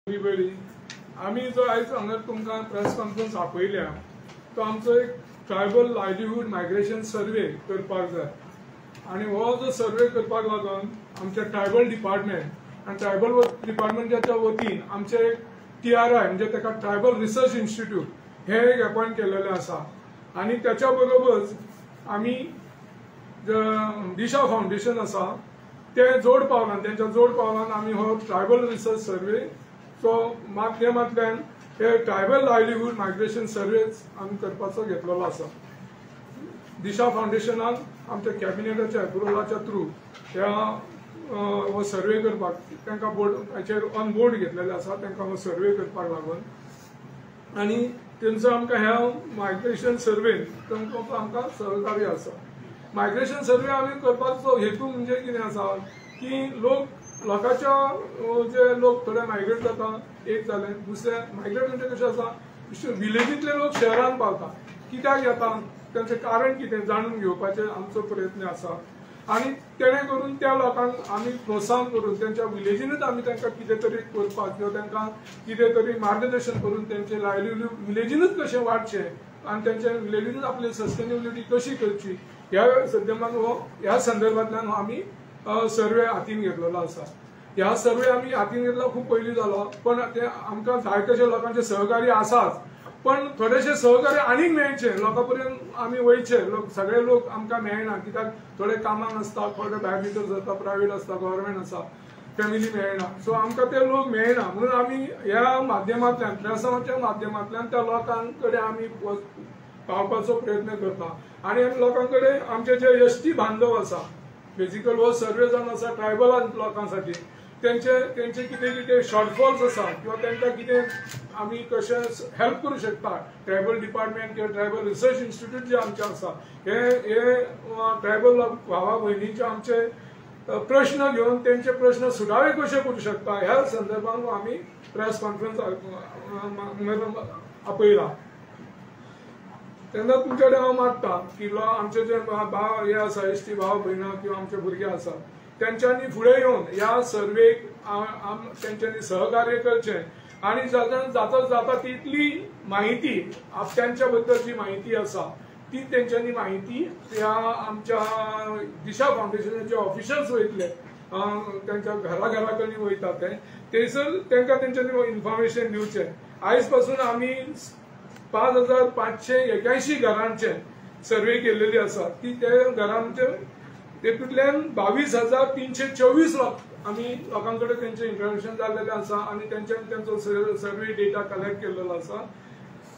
Everybody आम्ही जो आज हांगा तुमकां प्रेस कॉन्फरन्स आपयल्या तो आमचो एक ट्रायबल लायव्हलीहूड मायग्रेशन सर्वे करपाक जाय आणि हो जो सर्वे करपाक लागून आमचे ट्रायबल डिपार्टमेंट आणि ट्रायबल डिपार्टमेंटाच्या वतीन आमचे TRI म्हणजे ताका ट्रायबल रिसर्च इन्स्टिट्यूट हे एक अपॉइंट केलेले आसा आणि त्याच्या बरोबरच आम्ही दिशा फाउंडेशन आसा ते जोड पावलान त्यांच्या जोड पावलान आम्ही हो ट्रायबल रिसर्च सर्वे सो माध्यमांतल्यान हे ट्रायबल लायव्हलीहूड मायग्रेशन सर्वे आम्ही करपाचो घेतलेलो आसा। दिशा फाउंडेशनान आमच्या कॅबिनेटाच्या अप्रुवलाच्या थ्रू ह्या हो सर्वे करपाक तांकां बोर्डाचेर ऑन बोर्ड घेतलेले आसा तांकां हो सर्वे करपाक लागून आणि तेंचो आमकां ह्या मायग्रेशन सर्वेन तांकां आमकां सहकार्य आसा। मायग्रेशन सर्वे आम्ही करपाचो हेतू म्हणजे कितें आसा की लोकांच्या जे लोक थोडे मायग्रेट जाता एक जाले दुसरे मायग्रेट म्हणजे कशें आसा विलेजींतले लोक शहरान पावता कित्याक येता तांचें कारण कितें जाणून घेवपाचे आमचो प्रयत्न आसा आणि तेणे करून त्या लोकांक आमी प्रोत्साहन करून त्यांच्या विलेजीनूच आमी तांकां कितें तरी करपाक किंवा तांकां कितें तरी मार्गदर्शन करून तेंचे लायव्हलीहूड विलेजीनूच कशें वाडचें आणि त्यांच्या विलेजीनूच आपली सस्टेनेबिलिटी कशी करची ह्या संदर्भांतल्यान आमी सर्वे हातीन घेतलेलो आसा। ह्या सर्वे आमी हातीन घेतला खूप पयलीं जालो पण ते आमकां जाय तशे लोकांचे सहकार्य आसाच पण थोडेशे सहकार्य आनीक मेळचे लोकां पर्यंत आमी वयचे सगळे लोक आमकां मेळना कित्याक थोडे कामाक आसता थोडे भायर भितर जाता प्रायवेट आसता गव्हर्नमेंट आसा फॅमिली मेळना सो आमकां ते लोक मेळना म्हणून आमी ह्या माध्यमांतल्यान प्रेसाच्या माध्यमांतल्यान त्या लोकां कडेन आमी पावपाचो प्रयत्न करता आणि आमी लोकां कडेन आमचे जे एसटी बांधव आसा बेसिकल हो सर्वे जावन आसा ट्रायबल लोकांसाठी तेंचे कितें शॉर्टफॉल्स आसा किंवा तांकां कितें आमी कशें हेल्प करूं शकता ट्रायबल डिपार्टमेंट किंवा ट्रायबल रिसर्च इन्स्टिट्यूट जे आमचे आसा हे ट्रायबल भावा भयणींचे आमचे प्रश्न घेवन तेंचे प्रश्न सुटावे कशे करूं शकता ह्या संदर्भांत आमी प्रेस कॉन्फरन्स आपयला। तेन्ना तुमचे कडेन हांव मागता की आमचे जे भाव हे आसा एसटी भाव भयणां किंवा आमचे भुरगे आसा तेंच्यांनी फुडें येवन ह्या सर्वेक तेंच्यांनी सहकार्य करचें आणि जाता तितली माहिती त्यांच्या बद्दल जी माहिती आसा ती तेंच्यांनी माहिती ह्या आमच्या दिशा फाउंडेशनाचे ऑफिशल्स वयतले त्यांच्या घरा कडेन वयता ते थंयसर तांकां तेंच्यांनी इन्फॉर्मेशन दिवचें। आयज पासून आमी 5581 घरांचे सर्वे केलेली आसा ती त्या घरांचे तेतूंतल्यान 22,324 आमी लोकांकडे तेंचे इन्फॉर्मेशन जाल्लेले आसा आणि तेंचो सर्वे डेटा कलेक्ट केलेलो आसा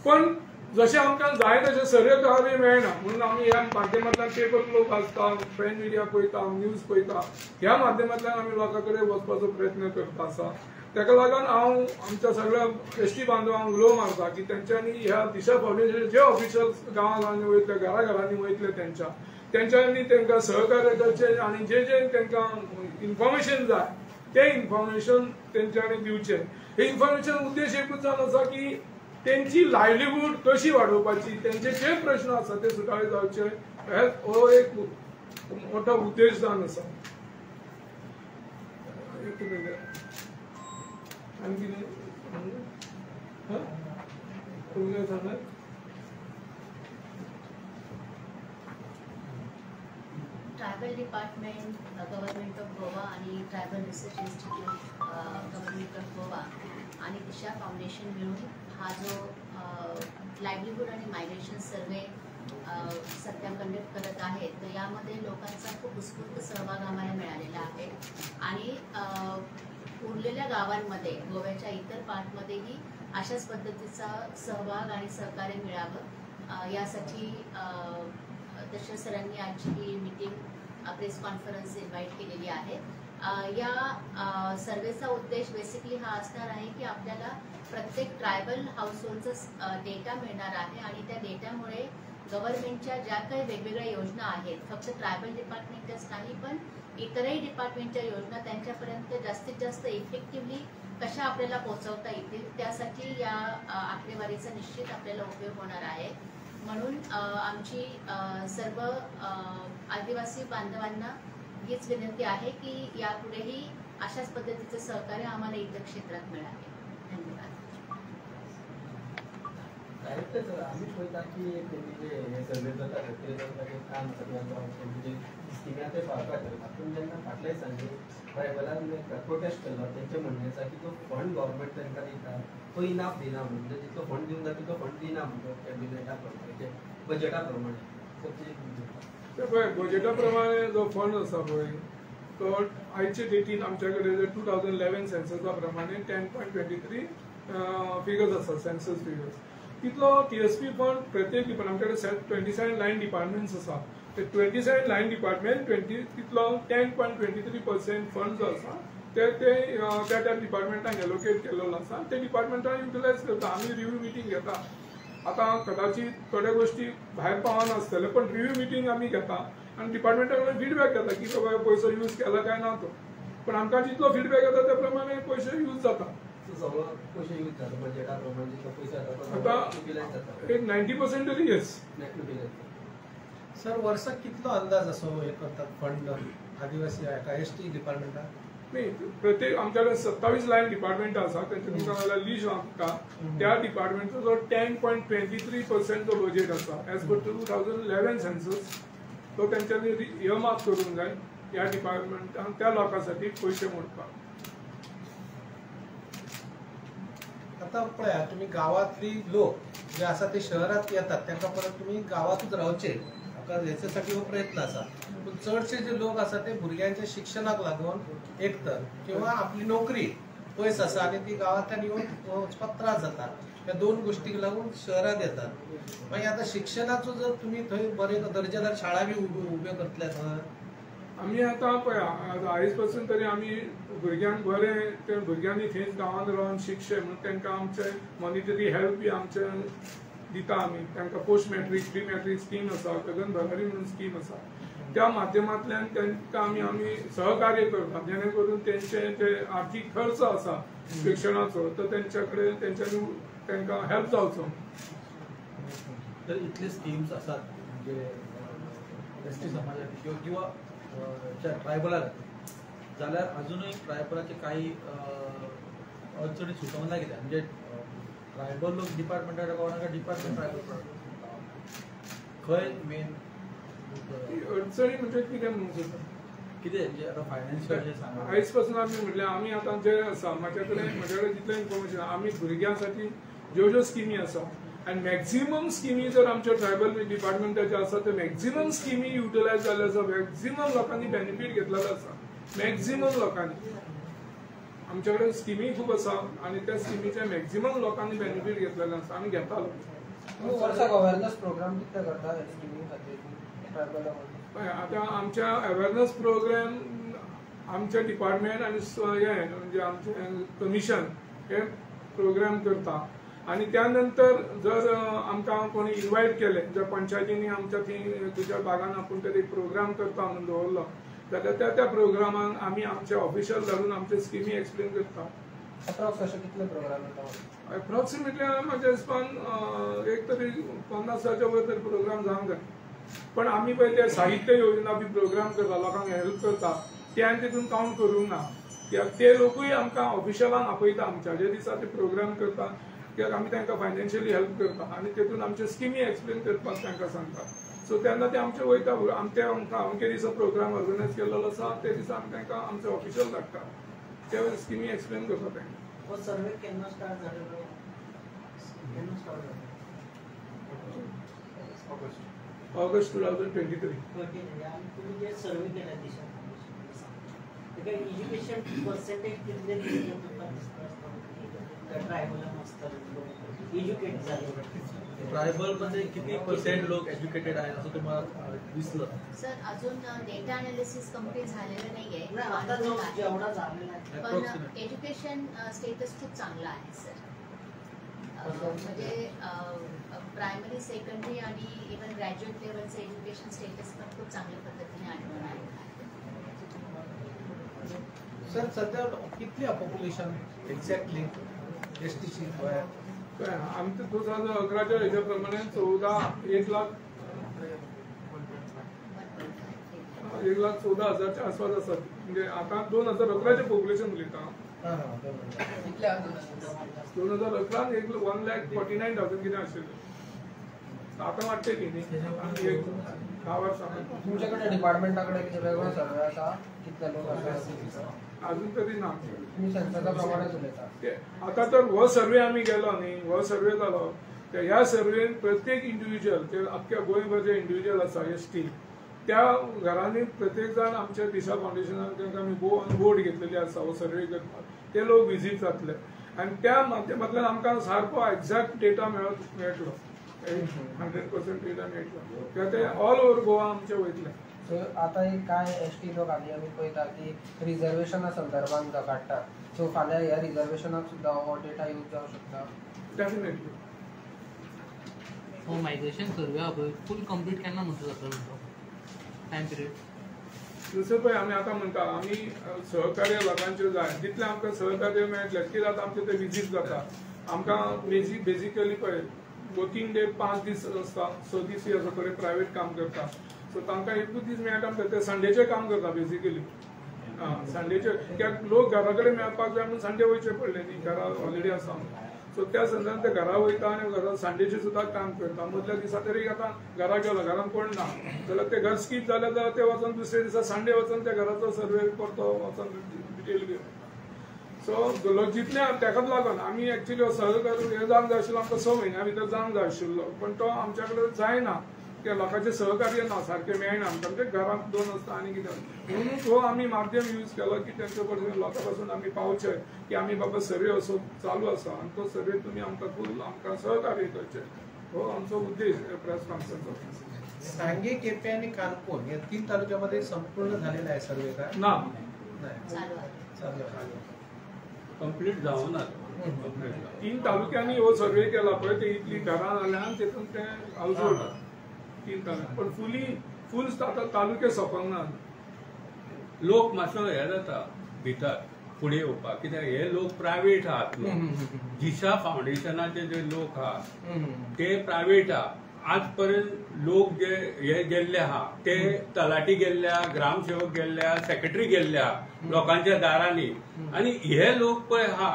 पण जशें आमकां जाय तशें सर्वे करावी मेळना म्हणून आमी ह्या माध्यमांतल्यान पेपर लोक वाचता प्रिंट मिडिया पळयता न्यूज पळयता ह्या माध्यमांतल्यान आमी लोकां कडेन वचपाचो प्रयत्न करता आसा। ताका लागून हांव आमच्या सगळ्या एसटी बांधवांक उलोव मारता की तेंच्यांनी ह्या दिशा फाउंडेशन जे ऑफिशल्स गांवांनी वयतले घरांनी वयतले तेंच्यांनी तांकां सहकार्य करचें आणि जे तांकां इन्फॉर्मेशन जाय ते इन्फॉर्मेशन तेंच्यांनी दिवचें। हे इन्फॉर्मेशन उद्देश एकूच जावन आसा की तेंची लायव्हलीहूड कशी वाडोवपाची तेंचे जे प्रश्न आसा ते सुटावे जावचे हो एक मोठो उद्देश जावन आसा। Tribal department government of Goa आणि tribal research institute government of Goa आणि दिशा फाउंडेशन मिळून हा जो लायव्हलीहूड आणि मायग्रेशन सर्वे सध्या कंडक्ट करत आहेत तर यामध्ये लोकांचा खूप उत्स्फूर्त सहभाग आम्हाला मिळालेला आहे आणि उरलेल्या गावांमध्ये गोव्याच्या इतर पार्टमध्येही अशाच पद्धतीचा सहभाग आणि सहकार्य मिळावं यासाठी दशरथ सरांनी आजची ही मीटिंग प्रेस कॉन्फरन्स इन्व्हाइट केलेली आहे। या सर्वेचा उद्देश बेसिकली हा असणार आहे की आपल्याला प्रत्येक ट्रायबल हाऊसहोल्डचा डेटा मिळणार आहे आणि त्या डेटामुळे गव्हर्नमेंटच्या ज्या काही वेगवेगळ्या योजना आहेत फक्त ट्रायबल डिपार्टमेंटच नाही पण इतरही डिपार्टमेंटच्या योजना त्यांच्यापर्यंत जास्तीत जास्त इफेक्टिव्हली कशा आपल्याला पोहोचवता येतील त्यासाठी या आकडेवारीचा निश्चित आपल्याला उपयोग होणार आहे। म्हणून आमची सर्व आदिवासी बांधवांना हीच विनंती आहे की यापुढेही अशाच पद्धतीचे सहकार्य आम्हाला इतर क्षेत्रात मिळावे। आम्ही पळयता की तेमी जे हे सर्वे करता ते काम सगळ्यांचे स्किमी ते पाळपाक करता पूण जेन्ना फाटल्या दिसांनी ट्रायबलान प्रोटेस्ट केलो तेंचे म्हणणें आसा की तो फंड गव्हर्मेंट तांकां दिता तो इनाफ दिना म्हणून म्हणजे जितलो फंड दिवंक जाय तितलो फंड दिना म्हणून कॅबिनेटा प्रमाणे बजेटा प्रमाणे ते पळय बजेटा प्रमाणे जो फंड आसा पळय तो आयचे डेटीन आमचे कडेन 2011 सेन्ससा प्रमाणे 10.23 फिगर्स आसा सेन्सस फिगर्स तितलो TSP फंड प्रत्येक डिपार्टमेंट आमचे कडेन 27 लायन डिपार्टमेंट्स आसा ते 27 लायन डिपार्टमेंट तितलो 10.23% फंड जो आसा ते त्या डिपार्टमेंटाक एलोकेट केलेलो आसा ते डिपार्टमेंटान युटिलायज करता आमी रिव्यू मिटींग घेता आता कदाचित थोड्या गोष्टी भायर पावनासतले पण रिव्यू मिटींग आमी घेता आनी डिपार्टमेंटा फीडबॅक घेता की बाबा पैसो यूज केला काय ना तो पण आमकां जितलो फीडबॅक येता त्या प्रमाणे पैसे यूज जाता सगळो पयशे यूज जाता बजेटा प्रमाणे जितलो पयसो येता आता युटिलायज जाता एक 90% तरी येस सर वर्साक कितलो अंदाज असो हे करतात फंड आदिवासी ST डिपार्टमेंटाक नाही प्रत्येक आमच्याकडे 27 लायन डिपार्टमेंट आसा त्यांचे तुमकां लिस्ट लागता त्या डिपार्टमेंटचो जो 10.23% जो बजेट आसा एज पर 2011 सेन्सस तो तेंच्यांनी इयरमार्क करूंक जाय ह्या डिपार्टमेंटान त्या लोकांसाठी पयशे मोडपाक आता पळया तुम्ही गावातली लोक जे आसा ते शहरात येतात त्यांना परत तुम्ही गावातच रावचे याच्यासाठी हो प्रयत्न असा पण चडशे जे लोक आसा ते भुरग्यांच्या शिक्षणाक लागून एकतर किंवा आपली नोकरी पयस आसा आणि ती गावांतल्यान येवन वचपाक त्रास जाता या दोन गोष्टीक लागून शहरात येतात मागीर आता शिक्षणाचो जर तुम्ही थंय बरे दर्जेदार शाळा बी उब्यो करतले थंय आमी आतां पळया आयज पासून तरी आमी भुरग्यांक बरें ते भुरग्यांनी थंयच गांवांत रावन शिकचे म्हणून तांकां आमचे मॉनिटरी हेल्प बी आमचे दिता आमी तांकां post matric pre matric scheme आसा गगन भरारी म्हणून स्कीम आसा त्या माध्यमांतल्यान तांकां आमी सहकार्य करता जेणे करून तेंचे जे आर्थीक खर्च आसा शिक्षणाचो तो तेंच्या कडेन तेंच्यांनी तांकां हेल्प जावचो तर इतले स्कीम्स आसात म्हणजे ST समाजात किंवा ट्रायबलार जाल्यार अजूनही ट्रायबलाचे काही अडचणी सुटोवंक ना कित्याक म्हणजे ट्रायबल लोक डिपार्टमेंटाक पावनाका डिपार्टमेंट ट्रायबल खंय मेन अडचणी म्हणजे कितें म्हणूंक सोदता कितें म्हणजे आता फायनान्शियल सांगा आयज पासून आमी म्हटल्यार आमी आतां जे आसा म्हजे कडेन जितलें इन्फॉर्मेशन आमी भुरग्यांसाठी ज्यो ज्यो स्किमी आसा आनी मॅक्झिमम स्किमी जर आमच्या ट्रायबल डिपार्टमेंटाचे आसा ते मॅक्झिमम स्किमी युटिलायज जाल्ले आसा मॅक्झिमम लोकांनी बेनिफीट घेतलेलो आसा मॅक्झिमम लोकांनी आमच्या कडेन स्किमी खूब आसा आनी त्या स्किमीचे मॅक्झिमम लोकांनी बेनिफीट घेतलेले आसा आमी घेतालो वर्साक अवेअरनेस प्रोग्राम कितले करता स्किमी खातीर ट्रायबला आतां आमच्या अवेअरनेस प्रोग्राम आमचे डिपार्टमेंट आनी हे म्हणजे आमचे कमिशन हे प्रोग्राम करता आणि त्यानंतर जर आमकां कोणी इन्वायट केले जर पंचायतींनी आमच्या थंय तुज्या बागान आपूण तरी प्रोग्राम करता म्हणून दवरलो जाल्यार त्या प्रोग्रामान आमी आमचे ऑफिशियल घालून आमचे स्किमी एक्सप्लेन करता अप्रॉक्स अशे कितले प्रोग्राम जाता अप्रॉक्सिमेटली म्हाज्या हिसपान एक तरी 50,000च्या वयर तरी प्रोग्राम जावंक जाय पण आमी पळय ते साहित्य योजना बी प्रोग्राम करता लोकांक हेल्प करता ते आनी तितून कावंट करूंक ना कित्याक ते लोकूय आमकां ऑफिशियलांक आपयता आमच्या जे दिसा ते प्रोग्राम करता कित्याक आमी तांकां फायनान्शियली हेल्प करता आनी तितून आमचे स्किमी एक्सप्लेन करपाक तांकां सांगता सो तेन्ना ते आमचे वयता अमके दिसा प्रोग्राम ऑर्गनायज केल्लो आसा ते दिसा आमी तांकां आमचे ऑफिशियल धाडटा ते स्किमी एक्सप्लेन करता तांकां हो सर्वे केन्ना स्टार्ट जालेलो केन्ना स्टार्ट जालो ऑगस्ट 2023 तुम्ही जे सर्वे केला दिशा तेका एज्युकेशन पर्सेंटेज कितले ट्रायबल एज्युकेट झाले ट्रायबल मध्ये किती पर्सेंट लोक एज्युकेटेड आहेत असं तुम्हाला दिसलं सर अजून डेटा अनालिसिस कंप्लीट झालेलं नाहीये जेवढा झालेला आहे पण एज्युकेशन स्टेटस खूप चांगला आहे सर म्हणजे प्रायमरी सेकंडरी आणि इव्हन ग्रॅज्युएट लेवलचं एज्युकेशन स्टेटस पण खूप चांगल्या पद्धतीने आढळून आलं सर सध्या कितली पॉप्युलेशन एक्झॅक्टली STची आमचं 2011च्या ह्याच्याप्रमाणे 1,14,000च्या आसपास असतात म्हणजे आता 2011चे पॉप्युलेशन उलयता हा हा बरोबर. 2011 1,49,000 किती आशिल्ले. आता वाटते की न्ही आनी एक 10 वर्सां तुमच्याकडे डिपार्टमेंटाकडे किती वेगळो सर्वे आसा कितले लोक आसा अजून तरी ना. तुम्ही सेन्ससा प्रमाणेच उलयता. आता तर हो सर्वे आमी गेलो न्ही, हो सर्वे जालो ह्या सर्वेन प्रत्येक इंडिव्हिज्युअल ते अख्ख्या गोंयभर जे इंडिव्हिज्युअल आसा एसटी त्या घरांनी प्रत्येक जाण आमच्या दिशा फाउंडेशनान तांकां आमी बोर्ड घेतलेली आसा हो सर्वे करपाक ते लोक विजीट जातले आनी त्या माध्यमांतल्यान आमकां सारको एक्झॅक्ट डेटा मेळटलो 100% डेटा मेळटलो कित्याक ते ऑल ओव्हर गोवा आमचे वयतले. सो आता एक काय एसटी लोक आनी आमी पळयता की रिजर्वेशना संदर्भात काडटात सो फाल्यां ह्या रिजर्वेशनाक सुद्दां हो डेटा यूज जावंक शकता. डेफिनेटली. हो मायग्रेशन सर्वे हा पळय फूल कंप्लीट केन्ना म्हणटा जातलो टायम पिरियड. दुसरें पळय आमी आतां म्हणटा आमी सहकार्य लोकांचे जाय जितले आमकां सहकार्य मेळटले कितें जाता आमचे ते विजीट जाता आमकां बेजिकली पळय वर्किंग डे 5 दीस आसता 6 दीस आसा थोडे प्रायवेट काम करता सो तांकां एकूच दीस मेळटा म्हणटा ते संडेचे काम करता बेजिकली. संडेचे कित्याक लोक घरा कडेन मेळपाक जाय म्हणून संडे वयचे पडले न्ही घरा हॉलिडे आसा सो त्या संदर्भात ते घरा वयता आनी घरा संडेचे सुद्दां काम करता. मदल्या दिसा तरी आतां घरा गेलो घरान कोण ना जाल्यार ते घर स्कीप जाले जाल्यार ते वचून दुसरे दिसा संडे वचून त्या घराचो सर्वे करतो वचून डिटेल घेवन. सो लोक जितले ताकाच लागून आमी एक्चुली सहकार्य हे जावंक जाय आशिल्लो आमकां 6 म्हयन्या भितर जावंक जाय आशिल्लो पण तो आमच्या कडेन जायना कित्याक लोकांचे सहकार्य ना सारकें मेळना आमकां म्हणजे घरांत 2 आसता आनी कितें म्हणून हो आमी माध्यम यूज केलो की तेंचे कडसून लोकां पासून आमी पावचे की आमी बाबा सर्वे असो चालू आसा आनी तो सर्वे तुमी आमकां फूल आमकां सहकार्य करचे हो आमचो उद्देश प्रेस कॉन्फरन्सचो. सांगे केपे आणि कानपूर या 3 तालुक्यामध्ये संपूर्ण झालेला आहे सर्वे का? ना चालू आहे. चालू आहे. कंप्लीट जावं ना. 3 तालुक्यांनी हो सर्वे केला पळय ते इतली घरां जाल्यान तेतून ते आलजोड 3 तालुके पण फूल तालुके सोंपंक ना. लोक मातसो हे जाता भितर फुडें येवपाक कित्याक हे लोक प्रायवेट आहात दिशा फाउंडेशनाचे जे लोक आहात ते प्रायवेट आहा. आज पर्यंत लोक जे हे गेल्ले आहा ते तलाटी गेल्ल्या ग्रामसेवक गेल्ल्या सेक्रेटरी गेल्ल्या लोकांच्या दारांनी आनी हे लोक पळय आहा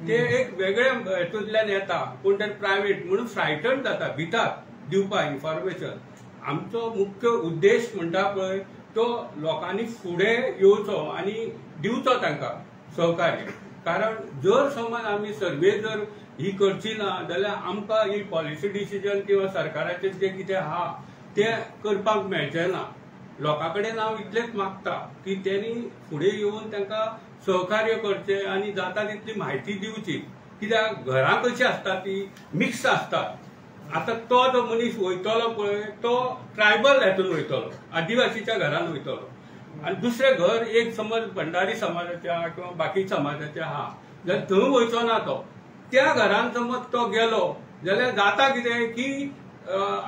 ते एक वेगळे हेतूंतल्यान येता पूण ते प्रायवेट म्हणून फ्रायटन जाता भितात दिवपाक इन्फॉर्मेशन. आमचो मुख्य उद्देश म्हणटा पळय तो लोकांनी फुडें येवचो आनी दिवचो तांकां सहकार्य. कारण जर समज आमी सर्वे जर ही करची ना जाल्यार आमकां ही पॉलिसी डिसिजन किंवा सरकाराचें जे कितें आहा तें करपाक मेळचें ना. लोकां कडेन हांव इतलेंच मागता की तेणी फुडें येवन तांकां सहकार्य करचें आनी जाता तितली म्हायती दिवची कित्याक घरां कशी आसता ती मिक्स आसतात. आतां तो जो मनीस वयतलो पळय तो ट्रायबल हेतून वयतलो आदिवासीच्या घरान वयतलो आनी दुसरें घर एक समज भंडारी समाजाचें किंवा बाकी समाजाचें आहा जाल्यार थंय वयचो ना तो. त्या घरान समज तो गेलो जाल्यार जाता कितें की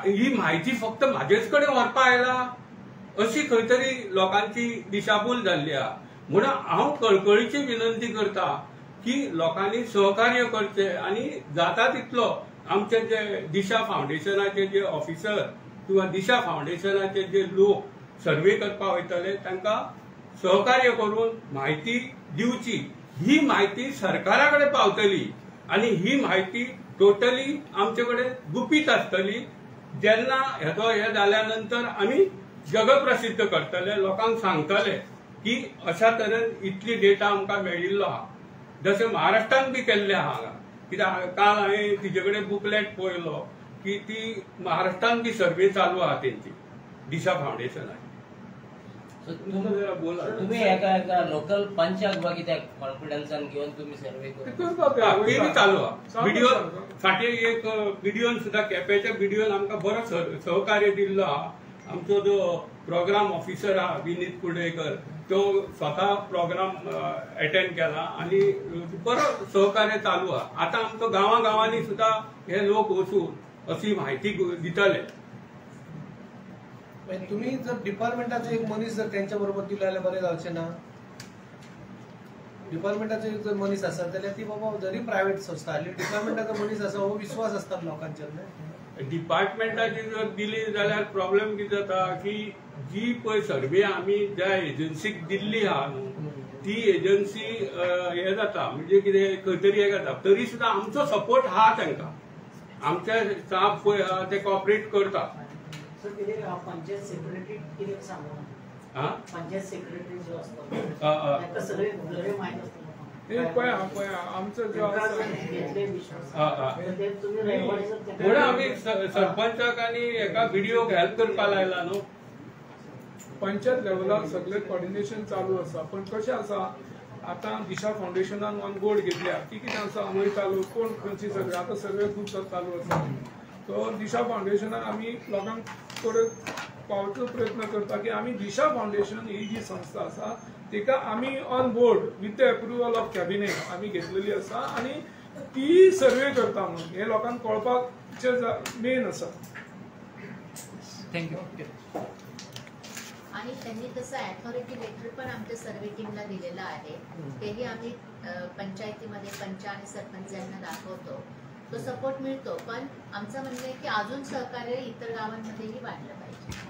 ही म्हायती फक्त म्हाजेच कडेन व्हरपा आयला अशी खंय तरी लोकांची दिशाभूल जाल्ली आहा. म्हणून हांव कळकळीची विनंती करता की लोकांनी सहकार्य करचें आनी जाता तितलो आमचे जे दिशा फाउंडेशनाचे जे ऑफिसर किंवा दिशा फाउंडेशनाचे जे लोक सर्वे करपाक वयतले तांकां सहकार्य करून म्हायती दिवची. ही म्हायती सरकारा कडेन पावतली आनी ही म्हायती टोटली आमचे कडेन गुपीत आसतली. जेन्ना हेजो हे जाल्या नंतर आमी जगप्रसिद्ध करतले लोकांक सांगतले की अशा तरेन इतली डेटा आमकां मेळिल्लो आहा जशें महाराष्ट्रान बी केल्लें आहा. कित्याक काल हांवें तिचे कडेन बुकलेट पळयलो की ती महाराष्ट्रान बी सर्वे चालू आहा तेंची दिशा फाउंडेशनाची. तुम्ही एका लोकल पंचाक बा कित्याक कॉन्फिडन्सान घेवन तुम्ही सर्वे ते बी चालू आहा. व्हिडिओ फाटी एक व्हिडिओन सुद्दां केपेच्या व्हिडिओन आमकां बरो सहकार्य दिल्लो आहा. आमचो जो प्रोग्राम ऑफिसर आहा विनीत कुर्डेकर तो स्वता प्रोग्राम अटेंड केला आनी बरो सहकार्य चालू आहा. आतां आमचो गांवांनी सुद्दां हे लोक वचून अशी म्हायती दितले. तुम्ही जर डिपार्टमेंटाचा एक मनीस जर त्यांच्या बरोबर दिला जाल्यार बरें जावचें ना. डिपार्टमेंटाचो जर मनीस आसा जाल्यार ती बाबा जरी प्रायव्हेट संस्था आली डिपार्टमेंटाचो मनीस आसा हो विश्वास आसता लोकांचेर. डिपार्टमेंटाची जर दिली जाल्यार प्रॉब्लेम कितें जाता की जी पळय सर्वे आमी ज्या एजन्सीक दिल्ली आहा न्हू ती एजन्सी हे जाता म्हणजे कितें खंय तरी हे जाता तरी सुद्दां आमचो सपोर्ट हा तांकां आमचे स्टाफ पळय आहा ते कॉपरेट करता. पंचायत सेक्रेटरी कितें सांगू हा पंचायत सेक्रेटरी जो असतो हा सगळे माहीत असतो पळया आमचो जो आसा म्हणून आमी सरपंचाक आनी एका व्हिडिओ हेल्प करपा लायला न्हू. पंचायत लेवलार सगळे कॉर्डिनेशन चालू आसा पण कशें आसा आतां दिशा फाउंडेशनान ऑन बोर्ड घेतल्या ती कितें आसा वयतालो कोण खंयची सर्वे आतां सर्वे खूब चालू आसा सो दिशा फाउंडेशनान आमी लोकांक कडेन पावचो प्रयत्न करता की आमी दिशा फाउंडेशन ही जी संस्था आसा तिका आमी on board with the approval of cabinet आमी घेतलेली आसा आनी ती सर्वे करता म्हणून हे लोकांक कळपाक मेन आसा. थँक्यू. आणि त्यांनी तसं अथॉरिटी लेटर पण आमच्या सर्वे टीमला दिलेलं आहे. तेही आम्ही पंचायतीमध्ये पंच आणि सरपंच यांना दाखवतो. तो सपोर्ट मिळतो पण आमचं म्हणणं आहे की अजून सहकार्य इतर गावांमध्येही वाढलं पाहिजे.